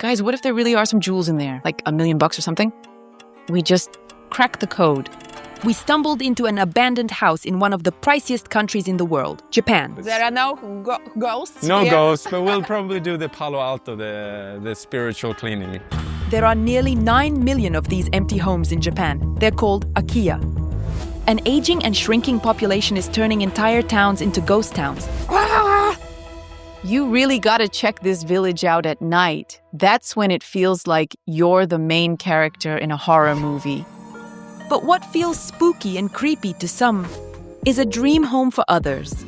Guys, what if there really are some jewels in there? Like $1 million or something? We just crack the code. We stumbled into an abandoned house in one of the priciest countries in the world, Japan. There are no ghosts No here. ghosts, but we'll probably do the Palo Alto, the spiritual cleaning. There are nearly 9 million of these empty homes in Japan. They're called akiya. An aging and shrinking population is turning entire towns into ghost towns. You really gotta check this village out at night. That's when it feels like you're the main character in a horror movie. But what feels spooky and creepy to some is a dream home for others.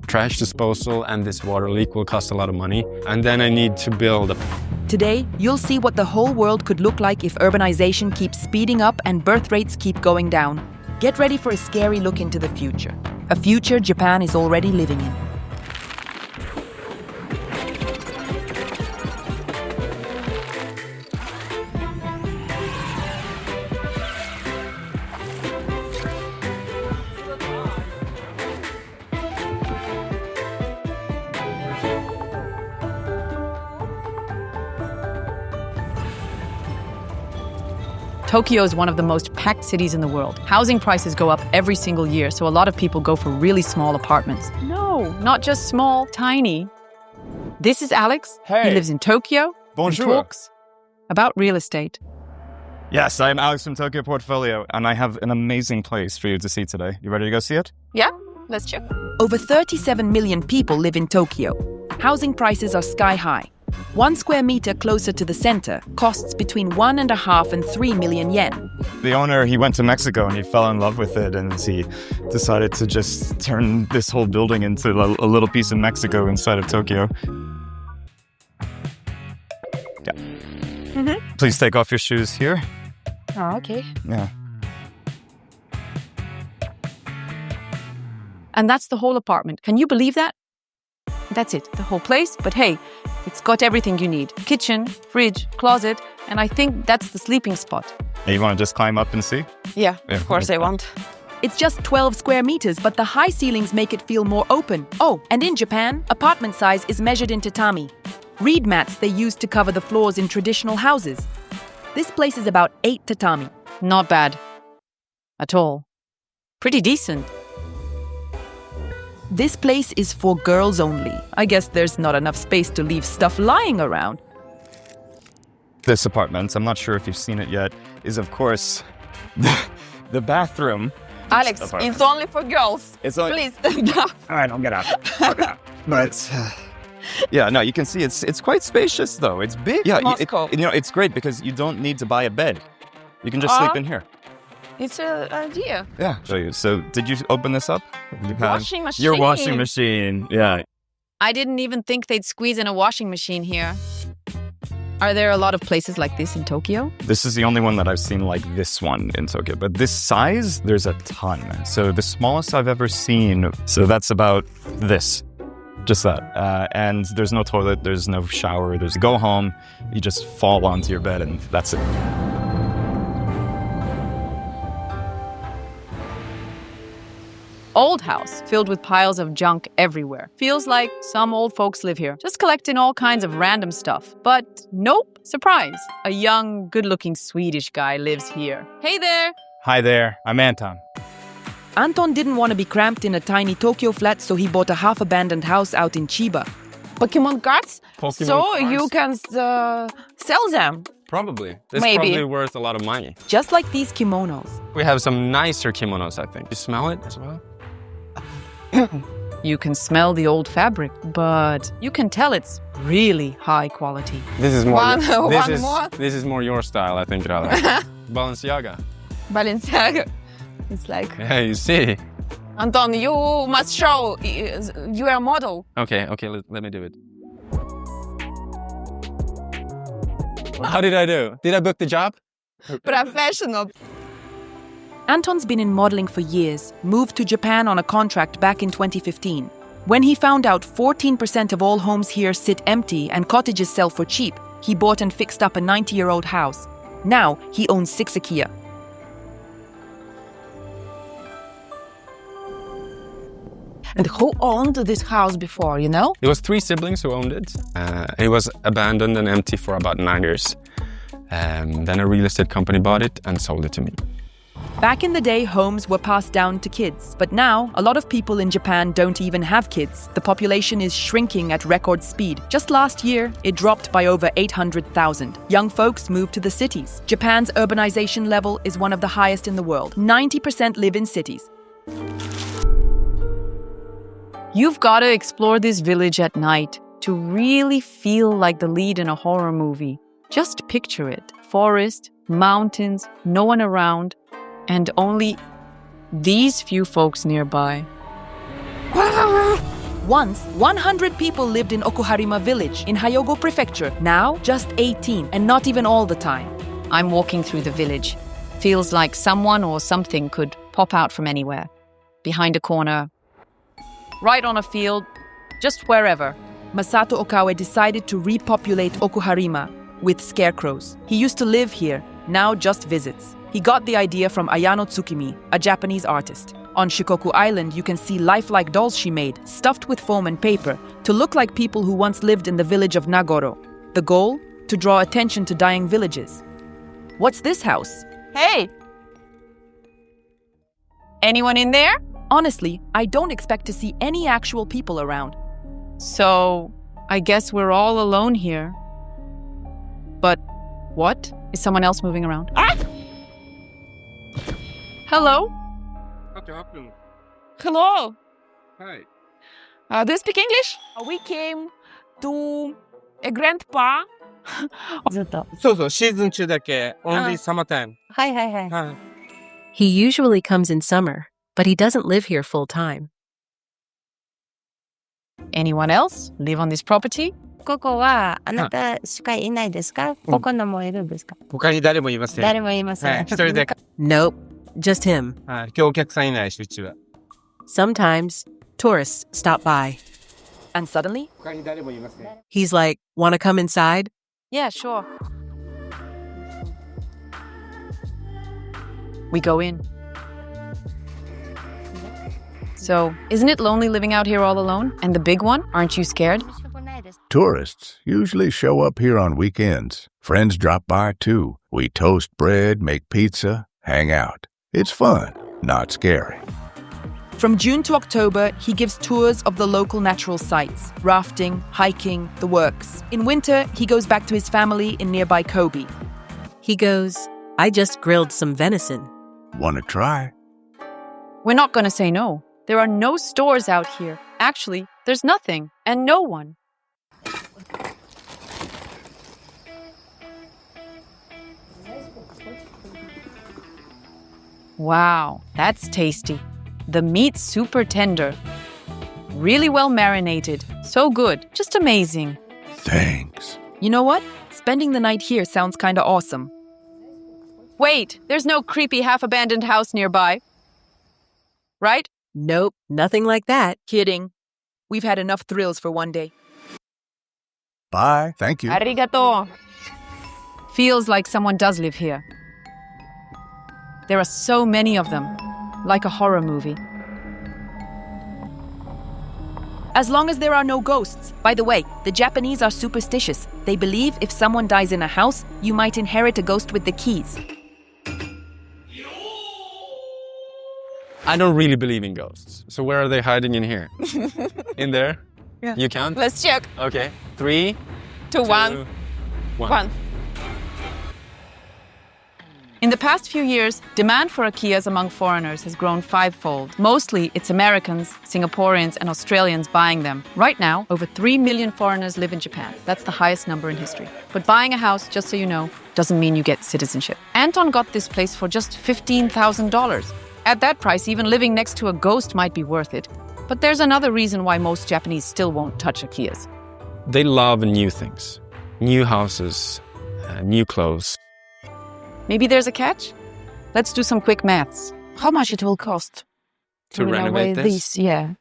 Trash disposal and this water leak will cost a lot of money. And then I need to build a... Today, you'll see what the whole world could look like if urbanization keeps speeding up and birth rates keep going down. Get ready for a scary look into the future. A future Japan is already living in. Tokyo is one of the most packed cities in the world. Housing prices go up every single year, so a lot of people go for really small apartments. No, not just small, tiny. This is Alex. Hey. He lives in Tokyo. Bonjour. He talks about real estate. Yes, I'm Alex from Tokyo Portfolio, and I have an amazing place for you to see today. You ready to go see it? Yeah, let's check. Over 37 million people live in Tokyo. Housing prices are sky high. 1 square meter closer to the center costs between 1.5 and 3 million yen. The owner, he went to Mexico and he fell in love with it, and he decided to just turn this whole building into a little piece of Mexico inside of Tokyo. Yeah. Mm-hmm. Please take off your shoes here. Oh, okay. Yeah. And that's the whole apartment. Can you believe that? That's it, the whole place. But hey, it's got everything you need. Kitchen, fridge, closet, and I think that's the sleeping spot. Hey, you want to just climb up and see? Yeah, Yeah. of course I want. It's just 12 square meters, but the high ceilings make it feel more open. Oh, and in Japan, apartment size is measured in tatami. Reed mats they use to cover the floors in traditional houses. This place is about 8 tatami. Not bad. At all. Pretty decent. This place is for girls only. I guess there's not enough space to leave stuff lying around. This apartment, I'm not sure if you've seen it yet, is of course the bathroom. Alex, Apartment. it's only for girls. It's only... Please stand up. All right, I'll get out. But yeah, no, you can see it's quite spacious though. It's big. Yeah, Moscow. it's great because you don't need to buy a bed. You can just sleep in here. It's an idea. Yeah. Show you. So, did you open this up? You have Washing machine. your washing machine. Yeah. I didn't even think they'd squeeze in a washing machine here. Are there a lot of places like this in Tokyo? This is the only one that I've seen like this one in Tokyo. But this size, there's a ton. So the smallest I've ever seen. So that's about this. Just that. And there's no toilet. There's no shower. There's go home. You just fall onto your bed and that's it. Old house, filled with piles of junk everywhere. Feels like some old folks live here, just collecting all kinds of random stuff. But nope, surprise. A young, good-looking Swedish guy lives here. Hey there! Hi there. I'm Anton. Anton didn't want to be cramped in a tiny Tokyo flat, so he bought a half-abandoned house out in Chiba. Pokemon cards? Pokemon so cards? you can sell them. Probably. It's Maybe. probably worth a lot of money. Just like these kimonos. We have some nicer kimonos, I think. You smell it as well? You can smell the old fabric, but you can tell it's really high quality. This is more. One more. This is more your style, I think, Rala. Balenciaga. Balenciaga. It's like, Yeah, you see. Anton, you must show you are a model. Okay, let me do it. How did I do? Did I book the job? Professional. Anton's been in modeling for years, moved to Japan on a contract back in 2015. When he found out 14% of all homes here sit empty and cottages sell for cheap, he bought and fixed up a 90-year-old house. Now he owns 6 akiya. And who owned this house before, you know? It was 3 siblings who owned it. It was abandoned and empty for about 9 years. Then a real estate company bought it and sold it to me. Back in the day, homes were passed down to kids. But now, a lot of people in Japan don't even have kids. The population is shrinking at record speed. Just last year, it dropped by over 800,000. Young folks moved to the cities. Japan's urbanization level is one of the highest in the world. 90% live in cities. You've got to explore this village at night to really feel like the lead in a horror movie. Just picture it. Forest, mountains, no one around, and only these few folks nearby. Once, 100 people lived in Okuharima village in Hyogo prefecture. Now, just 18, and not even all the time. I'm walking through the village. Feels like someone or something could pop out from anywhere. Behind a corner, right on a field, just wherever. Masato Okawe decided to repopulate Okuharima with scarecrows. He used to live here, now just visits. He got the idea from Ayano Tsukimi, a Japanese artist. On Shikoku Island, you can see lifelike dolls she made, stuffed with foam and paper, to look like people who once lived in the village of Nagoro. The goal? To draw attention to dying villages. What's this house? Hey! Anyone in there? Honestly, I don't expect to see any actual people around. So, I guess we're all alone here. But what? Is someone else moving around? Ah! Hello? What happened? Hello. Hi. Do you speak English? We came to a grandpa. ずっと。そうそう、シーズン中だけ、only summertime. はいはいはい。はい。 He usually comes in summer, but he doesn't live here full time. Anyone else live on this property? ここはあなたしかいないですか？他のもいるんですか？他に誰もいません。誰もいません。はい、一人で。 Nope, just him. はい、今日お客さんいないし、うちは。 Sometimes tourists stop by. And suddenly, 他に誰もいません。 He's like, "Wanna come inside?" Yeah, sure. We go in. So, isn't it lonely living out here all alone? And the big one? Aren't you scared? Tourists usually show up here on weekends. Friends drop by too. We toast bread, make pizza, hang out. It's fun, not scary. from June to October, he gives tours of the local natural sites, rafting, hiking, the works. In winter, he goes back to his family in nearby Kobe. He goes, "I just grilled some venison." Want to try? We're not going to say no. There are no stores out here. Actually, there's nothing and no one. Wow, that's tasty. The meat's super tender. Really well marinated. So good. Just amazing. Thanks. You know what? Spending the night here sounds kinda awesome. Wait, there's no creepy half-abandoned house nearby. Right? Nope, nothing like that. Kidding. We've had enough thrills for one day. Bye. Thank you. Arigato. Feels like someone does live here. There are so many of them, like a horror movie. As long as there are no ghosts. By the way, the Japanese are superstitious. They believe if someone dies in a house, you might inherit a ghost with the keys. I don't really believe in ghosts. So where are they hiding in here? In there? Yeah. You count? Let's check. Okay. 3, 2, 1. 1. In the past few years, demand for akiyas among foreigners has grown fivefold. Mostly, it's Americans, Singaporeans, and Australians buying them. Right now, over 3 million foreigners live in Japan. That's the highest number in history. But buying a house, just so you know, doesn't mean you get citizenship. Anton got this place for just $15,000. At that price, even living next to a ghost might be worth it. But there's another reason why most Japanese still won't touch akiyas. They love new things. New houses, new clothes. Maybe there's a catch? Let's do some quick maths. How much it will cost To renovate this? Yeah.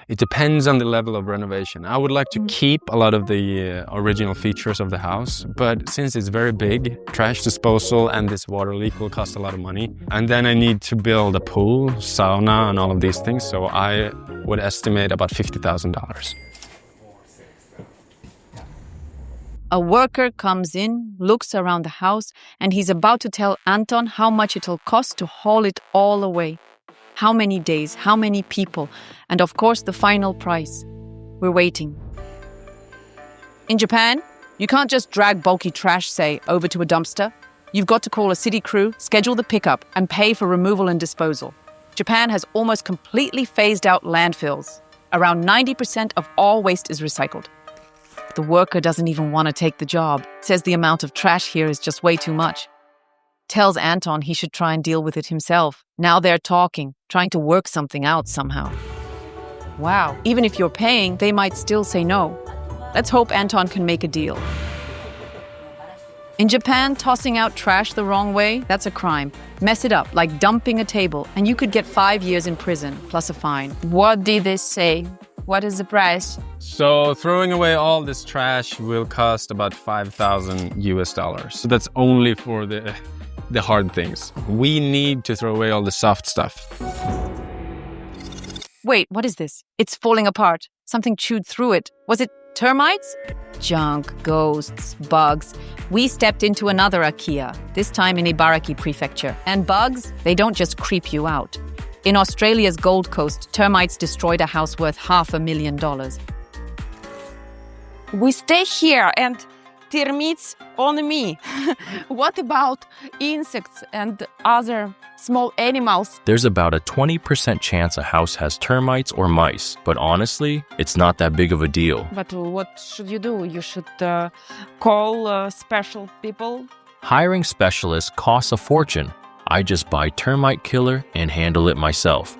It depends on the level of renovation. I would like to keep a lot of the original features of the house, but since it's very big, trash disposal and this water leak will cost a lot of money. And then I need to build a pool, sauna, and all of these things, so I would estimate about $50,000. A worker comes in, looks around the house, and he's about to tell Anton how much it'll cost to haul it all away. How many days, how many people, and of course the final price. We're waiting. In Japan, you can't just drag bulky trash, say, over to a dumpster. You've got to call a city crew, schedule the pickup, and pay for removal and disposal. Japan has almost completely phased out landfills. Around 90% of all waste is recycled. The worker doesn't even want to take the job, says the amount of trash here is just way too much. Tells Anton he should try and deal with it himself. Now they're talking, trying to work something out somehow. Wow, even if you're paying, they might still say no. Let's hope Anton can make a deal. In Japan, tossing out trash the wrong way, that's a crime. Mess it up, like dumping a table, and you could get 5 years in prison, plus a fine. What did they say? What is the price? So throwing away all this trash will cost about $5,000. So that's only for the hard things. We need to throw away all the soft stuff. Wait, what is this? It's falling apart. Something chewed through it. Was it termites? Junk, ghosts, bugs. We stepped into another akiya, this time in Ibaraki Prefecture. And bugs, they don't just creep you out. In Australia's Gold Coast, termites destroyed a house worth $500,000. We stay here and termites on me. What about insects and other small animals? There's about a 20% chance a house has termites or mice, but honestly, it's not that big of a deal. But what should you do? You should call special people. Hiring specialists costs a fortune. I just buy termite killer and handle it myself.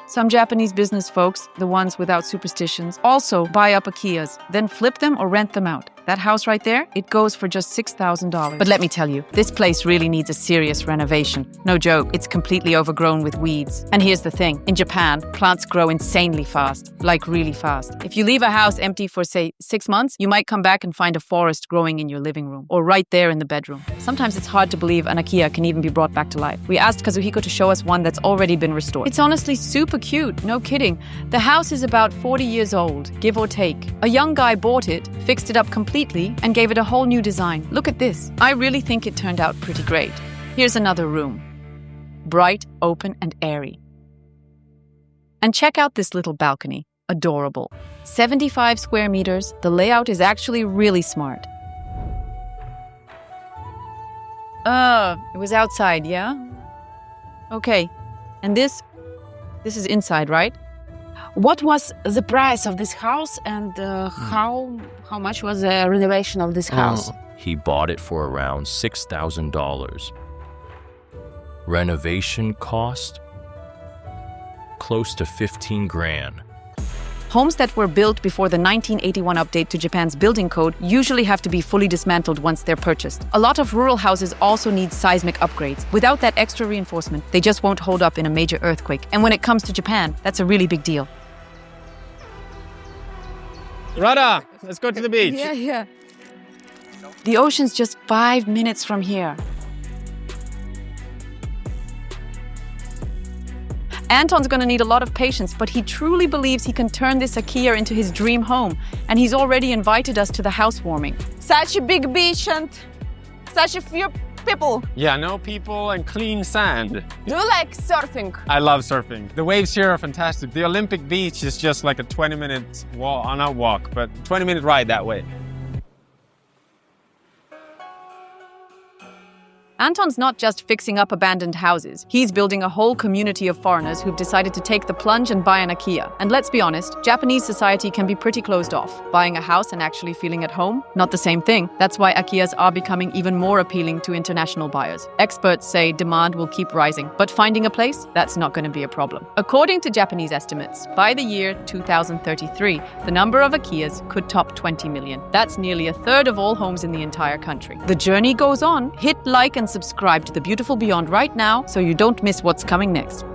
Some Japanese business folks, the ones without superstitions, also buy up akiyas, then flip them or rent them out. That house right there, it goes for just $6,000. But let me tell you, this place really needs a serious renovation. No joke, it's completely overgrown with weeds. And here's the thing, in Japan, plants grow insanely fast, like really fast. If you leave a house empty for, say, 6 months, you might come back and find a forest growing in your living room, or right there in the bedroom. Sometimes it's hard to believe an akiya can even be brought back to life. We asked Kazuhiko to show us one that's already been restored. It's honestly super cute, no kidding. The house is about 40 years old, give or take. A young guy bought it, fixed it up completely, and gave it a whole new design. Look at this. I really think it turned out pretty great. Here's another room. Bright, open, and airy. And check out this little balcony. Adorable. 75 square meters. The layout is actually really smart. It was outside, yeah? Okay. And this is inside, right? What was the price of this house and how much was the renovation of this house? He bought it for around $6,000. Renovation cost close to 15 grand. Homes that were built before the 1981 update to Japan's building code usually have to be fully dismantled once they're purchased. A lot of rural houses also need seismic upgrades. Without that extra reinforcement, they just won't hold up in a major earthquake. And when it comes to Japan, that's a really big deal. Rada, let's go to the beach. Yeah. The ocean's just 5 minutes from here. Anton's gonna need a lot of patience, but he truly believes he can turn this akiya into his dream home, and he's already invited us to the housewarming. Such a big beach and such a few people. Yeah, no people and clean sand. Do you like surfing? I love surfing. The waves here are fantastic. The Olympic beach is just like a 20-minute walk, not walk, but 20-minute ride that way. Anton's not just fixing up abandoned houses. He's building a whole community of foreigners who've decided to take the plunge and buy an akiya. And let's be honest, Japanese society can be pretty closed off. Buying a house and actually feeling at home, not the same thing. That's why akiyas are becoming even more appealing to international buyers. Experts say demand will keep rising, but finding a place, that's not going to be a problem. According to Japanese estimates, by the year 2033, the number of akiyas could top 20 million. That's nearly a third of all homes in the entire country. The journey goes on. Hit like and subscribe to The Beautiful Beyond right now so you don't miss what's coming next.